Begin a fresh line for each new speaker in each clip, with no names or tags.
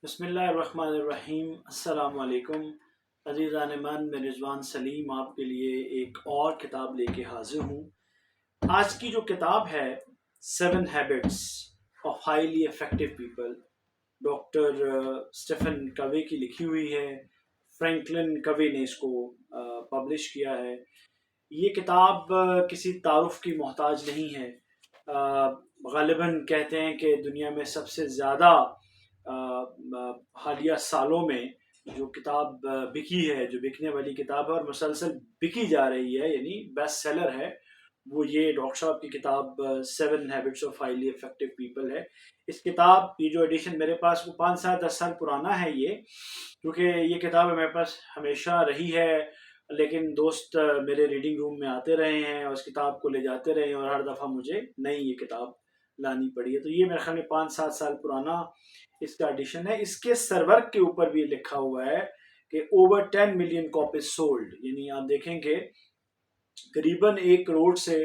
بسم اللہ الرحمن الرحیم۔ السلام علیکم عزیزان من، میں رضوان سلیم آپ کے لیے ایک اور کتاب لے کے حاضر ہوں۔ آج کی جو کتاب ہے seven habits of highly effective people, doctor Stephen Covey کی لکھی ہوئی ہے۔ فرینکلن کوے نے اس کو پبلش کیا ہے۔ یہ کتاب کسی تعارف کی محتاج نہیں ہے۔ غالباً کہتے ہیں کہ دنیا میں سب سے زیادہ حالیہ سالوں میں جو کتاب بکی ہے، جو بکنے والی کتاب ہے اور مسلسل بکی جا رہی ہے، یعنی بیسٹ سیلر ہے، وہ یہ ڈاکٹر صاحب کی کتاب seven habits of highly effective people ہے۔ اس کتاب کی جو ایڈیشن میرے پاس وہ 5 سے 10 سال پرانا ہے یہ، کیونکہ یہ کتاب میرے پاس ہمیشہ رہی ہے، لیکن دوست میرے ریڈنگ روم میں آتے رہے ہیں اور اس کتاب کو لے جاتے رہے ہیں اور ہر دفعہ مجھے نئی یہ کتاب لانی پڑی ہے۔ تو یہ میرے خیال میں 5-7 سال پرانا اس کا ایڈیشن ہے۔ اس کے سرور کے اوپر بھی لکھا ہوا ہے کہ اوور 10 ملین کاپیز سولڈ، یعنی آپ دیکھیں کہ قریباً 1 کروڑ سے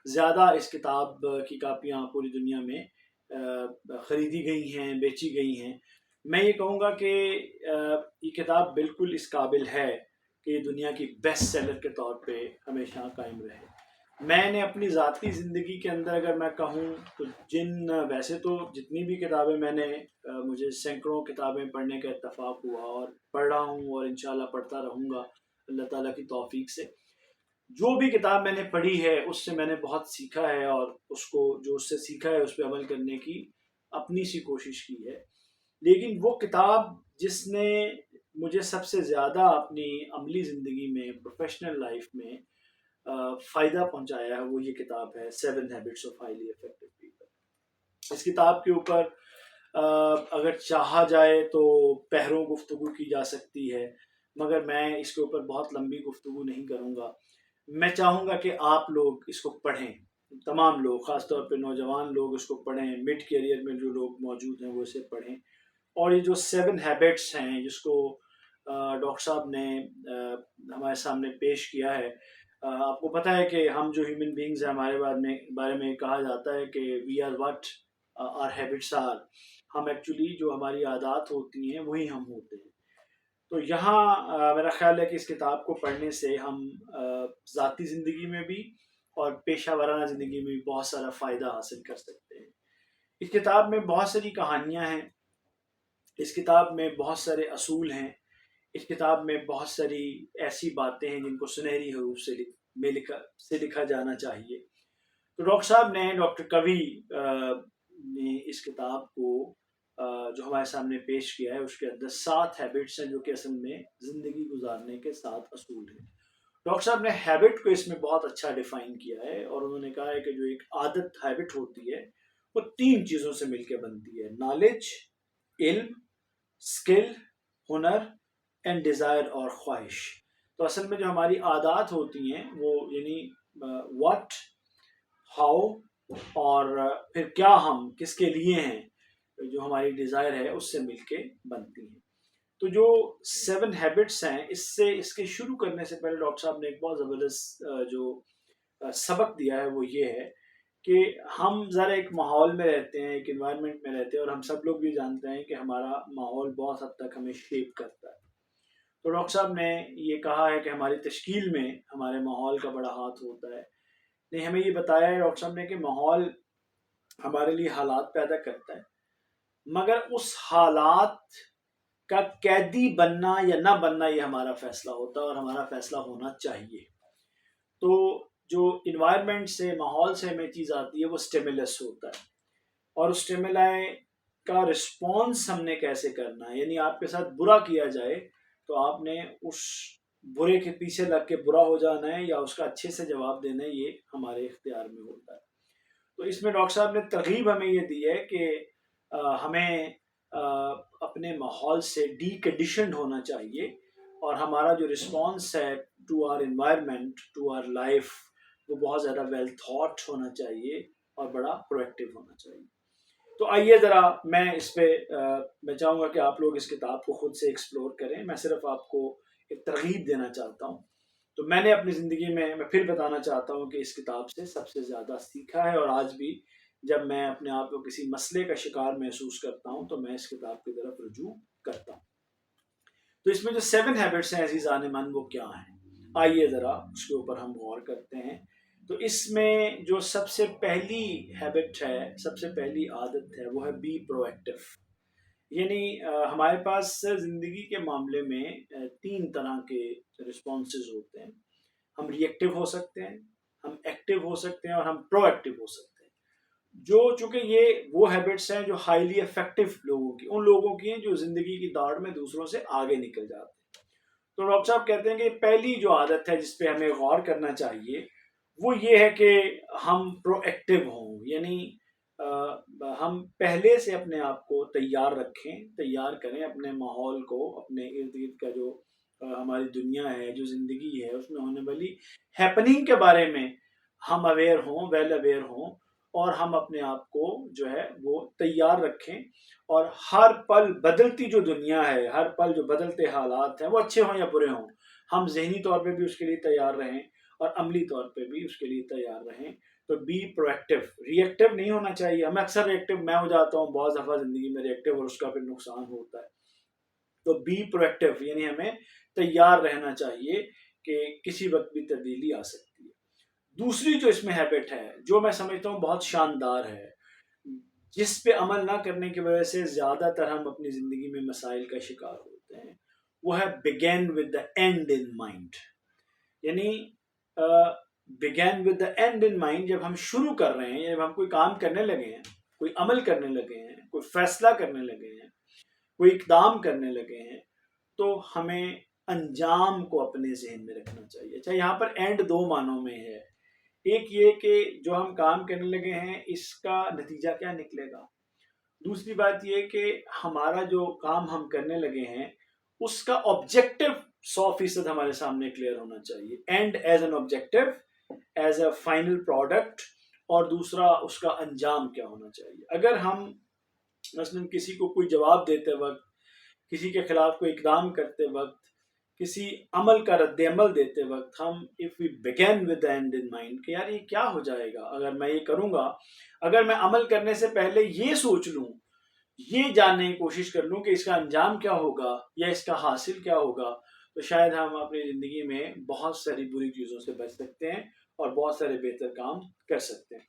زیادہ اس کتاب کی کاپیاں پوری دنیا میں خریدی گئی ہیں، بیچی گئی ہیں۔ میں یہ کہوں گا کہ یہ کتاب بالکل اس قابل ہے کہ یہ دنیا کی بیسٹ سیلر کے طور پہ ہمیشہ قائم رہے۔ میں نے اپنی ذاتی زندگی کے اندر اگر میں کہوں تو ویسے تو جتنی بھی کتابیں میں نے مجھے سینکڑوں کتابیں پڑھنے کا اتفاق ہوا اور پڑھ رہا ہوں اور انشاءاللہ پڑھتا رہوں گا اللہ تعالیٰ کی توفیق سے۔ جو بھی کتاب میں نے پڑھی ہے اس سے میں نے بہت سیکھا ہے اور اس کو جو اس سے سیکھا ہے اس پہ عمل کرنے کی اپنی سی کوشش کی ہے۔ لیکن وہ کتاب جس نے مجھے سب سے زیادہ اپنی عملی زندگی میں، پروفیشنل لائف میں فائدہ پہنچایا ہے، وہ یہ کتاب ہے seven habits of highly effective people. اس کتاب کے اوپر اگر چاہا جائے تو پہروں گفتگو کی جا سکتی ہے، مگر میں اس کے اوپر بہت لمبی گفتگو نہیں کروں گا۔ میں چاہوں گا کہ آپ لوگ اس کو پڑھیں، تمام لوگ، خاص طور پہ نوجوان لوگ اس کو پڑھیں، مڈ کیریئر میں جو لوگ موجود ہیں وہ اسے پڑھیں۔ اور یہ جو سیون ہیبٹس ہیں جس کو ڈاکٹر صاحب نے ہمارے سامنے پیش کیا ہے، آپ کو پتہ ہے کہ ہم جو ہیومن بینگز ہیں ہمارے بارے میں کہا جاتا ہے کہ we are what our habits are, ہم ایکچولی جو ہماری عادات ہوتی ہیں وہی ہم ہوتے ہیں۔ تو یہاں میرا خیال ہے کہ اس کتاب کو پڑھنے سے ہم ذاتی زندگی میں بھی اور پیشہ ورانہ زندگی میں بھی بہت سارا فائدہ حاصل کر سکتے ہیں۔ اس کتاب میں بہت ساری کہانیاں ہیں، اس کتاب میں بہت سارے اصول ہیں، اس کتاب میں بہت ساری ایسی باتیں ہیں جن کو سنہری حروف سے لکھا جانا چاہیے۔ تو ڈاکٹر صاحب نے، ڈاکٹر کوی نے اس کتاب کو جو ہمارے سامنے پیش کیا ہے اس کے اندر 7 ہیبٹس ہیں جو کہ اصل میں زندگی گزارنے کے 7 اصول ہیں۔ ڈاکٹر صاحب نے ہیبٹ کو اس میں بہت اچھا ڈیفائن کیا ہے اور انہوں نے کہا ہے کہ جو ایک عادت ہیبٹ ہوتی ہے وہ 3 چیزوں سے مل کے بنتی ہے: نالج، علم، اسکل، ہنر اینڈ ڈیزائر اور خواہش۔ تو اصل میں جو ہماری عادات ہوتی ہیں وہ یعنی واٹ، ہاؤ اور پھر کیا ہم کس کے لیے ہیں، جو ہماری ڈیزائر ہے اس سے مل کے بنتی ہیں۔ تو جو 7 ہیبٹس ہیں اس کے شروع کرنے سے پہلے ڈاکٹر صاحب نے ایک بہت زبردست جو سبق دیا ہے وہ یہ ہے کہ ہم ذرا ایک ماحول میں رہتے ہیں، ایک انوائرمنٹ میں رہتے ہیں اور ہم سب لوگ بھی جانتے ہیں کہ ہمارا ماحول بہت حد تک ہمیں شیپ کرتا ہے۔ تو ڈاکٹر صاحب نے یہ کہا ہے کہ ہماری تشکیل میں ہمارے ماحول کا بڑا ہاتھ ہوتا ہے۔ نہیں، ہمیں یہ بتایا ہے ڈاکٹر صاحب نے کہ ماحول ہمارے لیے حالات پیدا کرتا ہے، مگر اس حالات کا قیدی بننا یا نہ بننا یہ ہمارا فیصلہ ہوتا ہے اور ہمارا فیصلہ ہونا چاہیے۔ تو جو انوائرمنٹ سے، ماحول سے ہمیں چیز آتی ہے وہ سٹیمولس ہوتا ہے، اور اس سٹیمولائی کا رسپانس ہم نے کیسے کرنا ہے، یعنی آپ کے ساتھ برا کیا جائے تو آپ نے اس برے کے پیچھے لگ کے برا ہو جانا ہے یا اس کا اچھے سے جواب دینا ہے، یہ ہمارے اختیار میں ہوتا ہے۔ تو اس میں ڈاکٹر صاحب نے ترغیب ہمیں یہ دی ہے کہ ہمیں اپنے ماحول سے ڈی کنڈیشنڈ ہونا چاہیے اور ہمارا جو رسپانس ہے to our environment, to our life, وہ بہت زیادہ ویل تھاٹ ہونا چاہیے اور بڑا پرویکٹیو ہونا چاہیے۔ تو آئیے ذرا میں اس پہ میں چاہوں گا کہ آپ لوگ اس کتاب کو خود سے ایکسپلور کریں، میں صرف آپ کو ایک ترغیب دینا چاہتا ہوں۔ تو میں نے اپنی زندگی میں پھر بتانا چاہتا ہوں کہ اس کتاب سے سب سے زیادہ سیکھا ہے اور آج بھی جب میں اپنے آپ کو کسی مسئلے کا شکار محسوس کرتا ہوں تو میں اس کتاب کی طرف رجوع کرتا ہوں۔ تو اس میں جو 7 ہیبٹس ہیں عزیزان من وہ کیا ہیں، آئیے ذرا اس کے اوپر ہم غور کرتے ہیں۔ تو اس میں جو سب سے پہلی ہیبٹ ہے، سب سے پہلی عادت ہے، وہ ہے بی پرو ایکٹیو۔ یعنی ہمارے پاس زندگی کے معاملے میں 3 طرح کے رسپانسز ہوتے ہیں۔ ہم ری ایکٹیو ہو سکتے ہیں، ہم ایکٹیو ہو سکتے ہیں، اور ہم پرو ایکٹیو ہو سکتے ہیں۔ چونکہ یہ وہ ہیبٹس ہیں جو ہائیلی افیکٹو لوگوں کی، ان لوگوں کی ہیں جو زندگی کی دوڑ میں دوسروں سے آگے نکل جاتے ہیں۔ تو ڈاکٹر صاحب کہتے ہیں کہ پہلی جو عادت ہے جس پہ ہمیں غور کرنا چاہیے وہ یہ ہے کہ ہم پرو ایکٹیو ہوں، یعنی ہم پہلے سے اپنے آپ کو تیار رکھیں، تیار کریں اپنے ماحول کو، اپنے ارد گرد کا جو ہماری دنیا ہے، جو زندگی ہے، اس میں ہونے والی ہیپننگ کے بارے میں ہم اویئر ہوں، ویل اویئر ہوں، اور ہم اپنے آپ کو جو ہے وہ تیار رکھیں، اور ہر پل بدلتی جو دنیا ہے، ہر پل جو بدلتے حالات ہیں، وہ اچھے ہوں یا برے ہوں، ہم ذہنی طور پہ بھی اس کے لیے تیار رہیں اور عملی طور پہ بھی اس کے لیے تیار رہیں۔ تو be proactive, reactive نہیں ہونا چاہیے۔ ہم اکثر ری ایکٹیو میں ہو جاتا ہوں، بعض دفعہ زندگی میں ری ایکٹیو، اور اس کا پھر نقصان ہوتا ہے۔ تو بی پرو ایکٹیو یعنی ہمیں تیار رہنا چاہیے کہ کسی وقت بھی تبدیلی آ سکتی ہے۔ دوسری جو اس میں ہیبٹ ہے، جو میں سمجھتا ہوں بہت شاندار ہے، جس پہ عمل نہ کرنے کی وجہ سے زیادہ تر ہم اپنی زندگی میں مسائل کا شکار ہوتے ہیں، وہ ہے begin with the end in mind۔ یعنی begin with the end in mind، جب ہم شروع کر رہے ہیں، جب ہم کوئی کام کرنے لگے ہیں، کوئی عمل کرنے لگے ہیں، کوئی فیصلہ کرنے لگے ہیں، کوئی اقدام کرنے لگے ہیں، تو ہمیں انجام کو اپنے ذہن میں رکھنا چاہیے۔ اچھا، یہاں پر اینڈ 2 معنوں میں ہے۔ ایک یہ کہ جو ہم کام کرنے لگے ہیں اس کا نتیجہ کیا نکلے گا، دوسری بات یہ کہ ہمارا جو کام ہم کرنے لگے ہیں اس کا آبجیکٹو 100% ہمارے سامنے کلیئر ہونا چاہیے، and as an objective, as a final product, اور دوسرا اس کا انجام کیا ہونا چاہیے۔ اگر ہم مثلاً کسی کو کوئی جواب دیتے وقت، کسی کے خلاف کوئی اقدام کرتے وقت، کسی عمل کا رد عمل دیتے وقت ہم if we begin with the end in mind کہ یار یہ کیا ہو جائے گا اگر میں یہ کروں گا، اگر میں عمل کرنے سے پہلے یہ سوچ لوں، یہ جاننے کی کوشش کر لوں کہ اس کا انجام کیا ہوگا یا اس کا حاصل کیا ہوگا، تو شاید ہم اپنی زندگی میں بہت ساری بری چیزوں سے بچ سکتے ہیں اور بہت سارے بہتر کام کر سکتے ہیں۔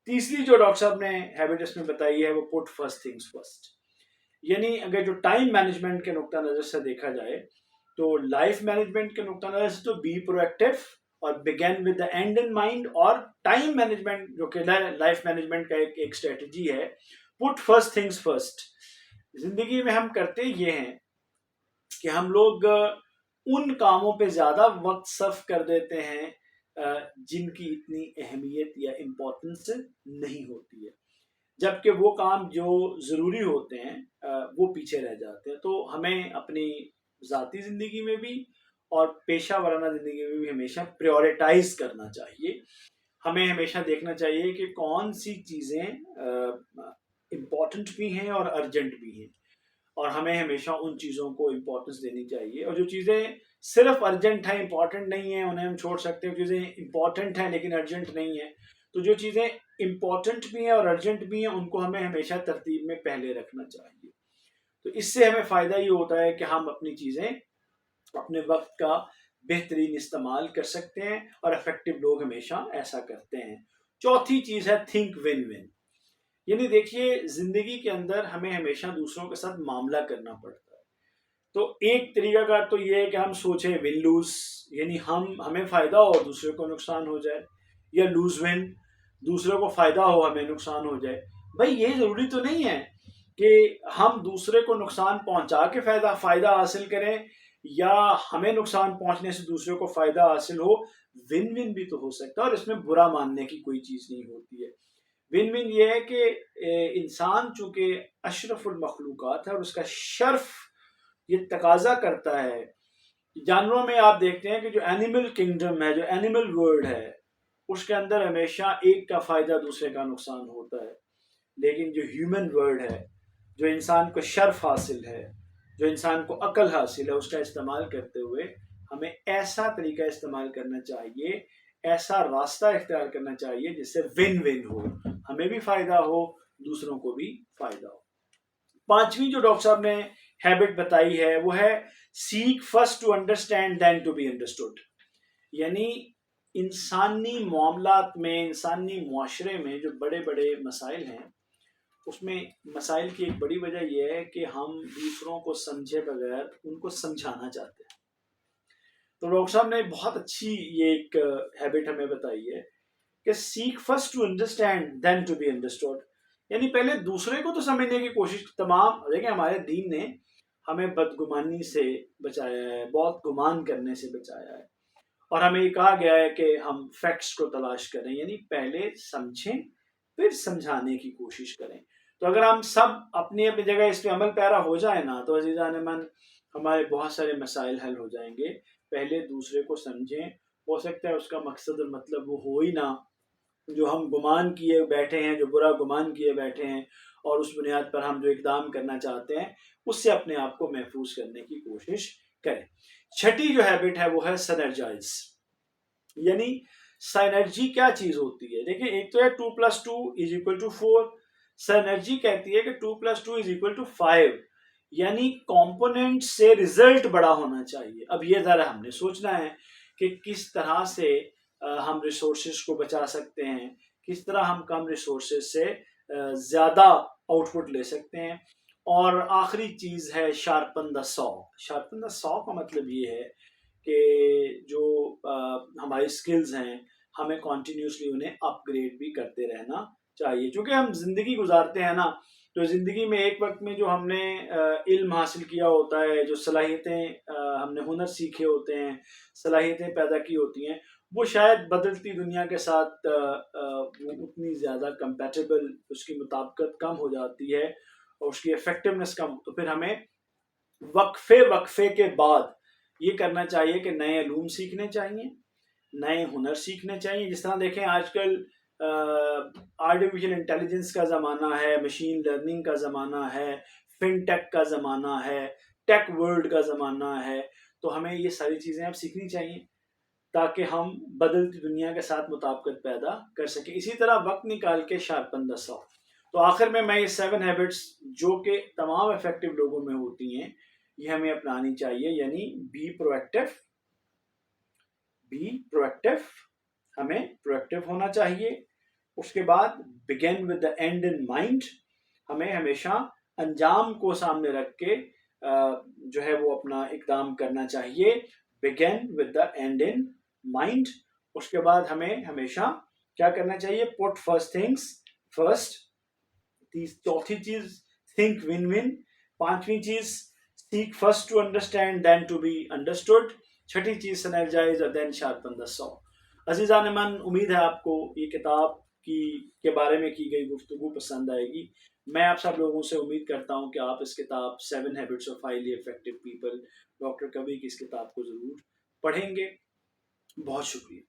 تیسری جو ڈاکٹر صاحب نے ہیبٹ اس میں بتائی ہے وہ پٹ فرسٹ تھنگس فرسٹ، یعنی اگر جو ٹائم مینجمنٹ کے نقطہ نظر سے دیکھا جائے تو لائف مینجمنٹ کے نقطہ نظر سے تو بی پرو ایکٹیو اور بگن with the end in mind, اور ٹائم مینجمنٹ جو کہ لائف مینجمنٹ کا ایک اسٹریٹجی ہے، پٹ فرسٹ تھنگس فرسٹ۔ زندگی میں ہم کرتے یہ ہیں کہ ہم لوگ ان کاموں پہ زیادہ وقت صرف کر دیتے ہیں جن کی اتنی اہمیت یا امپورٹنس نہیں ہوتی ہے، جبکہ وہ کام جو ضروری ہوتے ہیں وہ پیچھے رہ جاتے ہیں۔ تو ہمیں اپنی ذاتی زندگی میں بھی اور پیشہ ورانہ زندگی میں بھی ہمیشہ پریورٹائز کرنا چاہیے۔ ہمیں ہمیشہ دیکھنا چاہیے کہ کون سی چیزیں امپورٹنٹ بھی ہیں اور ارجنٹ بھی ہیں، اور ہمیں ہمیشہ ان چیزوں کو امپورٹنس دینی چاہیے، اور جو چیزیں صرف ارجنٹ ہیں، امپورٹنٹ نہیں ہیں، انہیں ہم چھوڑ سکتے ہیں۔ چیزیں امپورٹنٹ ہیں لیکن ارجنٹ نہیں ہیں، تو جو چیزیں امپورٹنٹ بھی ہیں اور ارجنٹ بھی ہیں ان کو ہمیں ہمیشہ ترتیب میں پہلے رکھنا چاہیے۔ تو اس سے ہمیں فائدہ یہ ہوتا ہے کہ ہم اپنی چیزیں، اپنے وقت کا بہترین استعمال کر سکتے ہیں، اور افیکٹو لوگ ہمیشہ ایسا کرتے ہیں۔ چوتھی چیز ہے تھنک ون ون، یعنی دیکھیے زندگی کے اندر ہمیں ہمیشہ دوسروں کے ساتھ معاملہ کرنا پڑتا ہے۔ تو ایک طریقہ کار تو یہ ہے کہ ہم سوچیں ون لوز، یعنی ہمیں فائدہ ہو دوسرے کو نقصان ہو جائے، یا لوز ون، دوسرے کو فائدہ ہو ہمیں نقصان ہو جائے۔ بھائی یہ ضروری تو نہیں ہے کہ ہم دوسرے کو نقصان پہنچا کے فائدہ حاصل کریں، یا ہمیں نقصان پہنچنے سے دوسرے کو فائدہ حاصل ہو۔ ون ون بھی تو ہو سکتا ہے، اور اس میں برا ماننے کی کوئی چیز نہیں ہوتی ہے۔ ون ون یہ ہے کہ انسان چونکہ اشرف المخلوقات ہے اور اس کا شرف یہ تقاضا کرتا ہے، جانوروں میں آپ دیکھتے ہیں کہ جو اینیمل کنگڈم ہے، جو اینیمل ورلڈ ہے، اس کے اندر ہمیشہ ایک کا فائدہ دوسرے کا نقصان ہوتا ہے، لیکن جو ہیومن ورلڈ ہے، جو انسان کو شرف حاصل ہے، جو انسان کو عقل حاصل ہے، اس کا استعمال کرتے ہوئے ہمیں ایسا طریقہ استعمال کرنا چاہیے، ایسا راستہ اختیار کرنا چاہیے جس سے ون ون ہو، ہمیں بھی فائدہ ہو، دوسروں کو بھی فائدہ ہو۔ پانچویں جو ڈاکٹر صاحب نے ہیبٹ بتائی ہے وہ ہے seek first to understand then to be understood, یعنی انسانی معاملات میں، انسانی معاشرے میں جو بڑے بڑے مسائل ہیں، اس میں مسائل کی ایک بڑی وجہ یہ ہے کہ ہم دوسروں کو سمجھے بغیر ان کو سمجھانا چاہتے ہیں۔ تو ڈاکٹر صاحب نے بہت اچھی یہ ایک ہیبٹ ہمیں بتائی ہے کہ seek first to understand then to be understood, یعنی پہلے دوسرے کو تو سمجھنے کی کوشش۔ تمام دیکھیں ہمارے دین نے ہمیں بدگمانی سے بچایا ہے، بہت گمان کرنے سے بچایا ہے، اور ہمیں یہ کہا گیا ہے کہ ہم فیکٹس کو تلاش کریں، یعنی پہلے سمجھیں پھر سمجھانے کی کوشش کریں۔ تو اگر ہم سب اپنی اپنی جگہ اس پہ عمل پیرا ہو جائے نا تو عزیزان من ہمارے بہت سارے مسائل حل ہو جائیں گے۔ پہلے دوسرے کو سمجھیں، ہو سکتا ہے اس کا مقصد اور مطلب وہ ہو ہی نہ، جو ہم گمان کیے بیٹھے ہیں، جو برا گمان کیے بیٹھے ہیں، اور اس بنیاد پر ہم جو اقدام کرنا چاہتے ہیں اس سے اپنے آپ کو محفوظ کرنے کی کوشش کریں۔ چھٹی جو ہیبٹ ہے وہ ہے سینرجائز، یعنی سائنرجی کیا چیز ہوتی ہے؟ دیکھیں ایک تو ہے 2+2=4، سائنرجی کہتی ہے کہ 2+2=5، یعنی کمپوننٹ سے ریزلٹ بڑا ہونا چاہیے۔ اب یہ ذرا ہم نے سوچنا ہے کہ کس طرح سے ہم ریسورسز کو بچا سکتے ہیں، کس طرح ہم کم ریسورسز سے زیادہ آؤٹ پٹ لے سکتے ہیں۔ اور آخری چیز ہے شارپن دا سو۔ شارپن دا سو کا مطلب یہ ہے کہ جو ہماری سکلز ہیں ہمیں کنٹینیوسلی انہیں اپ گریڈ بھی کرتے رہنا چاہیے، چونکہ ہم زندگی گزارتے ہیں نا، تو زندگی میں ایک وقت میں جو ہم نے علم حاصل کیا ہوتا ہے، جو صلاحیتیں ہم نے ہنر سیکھے ہوتے ہیں، صلاحیتیں پیدا کی ہوتی ہیں، وہ شاید بدلتی دنیا کے ساتھ اتنی زیادہ کمپیٹیبل، اس کی مطابقت کم ہو جاتی ہے اور اس کی افیکٹونیس کم، تو پھر ہمیں وقفے کے بعد یہ کرنا چاہیے کہ نئے علوم سیکھنے چاہیے، نئے ہنر سیکھنے چاہیے۔ جس طرح دیکھیں آج کل آرٹیفیشل انٹیلیجنس کا زمانہ ہے، مشین لرننگ کا زمانہ ہے، فن ٹیک کا زمانہ ہے، ٹیک ورلڈ کا زمانہ ہے، تو ہمیں یہ ساری چیزیں اب سیکھنی چاہیے تاکہ ہم بدلتی دنیا کے ساتھ مطابقت پیدا کر سکیں۔ اسی طرح وقت نکال کے شارپن دا سو۔ تو آخر میں یہ 7 ہیبٹس جو کہ تمام افیکٹو لوگوں میں ہوتی ہیں، یہ ہمیں اپنانی چاہیے، یعنی بی پرویکٹیو، ہمیں پرویکٹیو ہونا چاہیے۔ اس کے بعد بگن with the end in mind, ہمیں ہمیشہ انجام کو سامنے رکھ کے جو ہے وہ اپنا اقدام کرنا چاہیے، begin with the end in mind. اس کے بعد ہمیں ہمیشہ کیا کرنا چاہیے؟ Put first things first. چوتھی چیز تھنک ون ون۔ پانچویں چیز seek first to understand then to be understood. چھٹی چیز سینرجائز اور دین شارپن دا سو۔ عزیزان من، امید ہے آپ کو یہ کتاب کے بارے میں کی گئی گفتگو پسند آئے گی۔ میں آپ سب لوگوں سے امید کرتا ہوں کہ آپ اس کتاب 7 habits of highly effective people doctor Kabir کی اس کتاب کو ضرور پڑھیں گے۔ بہت شکریہ۔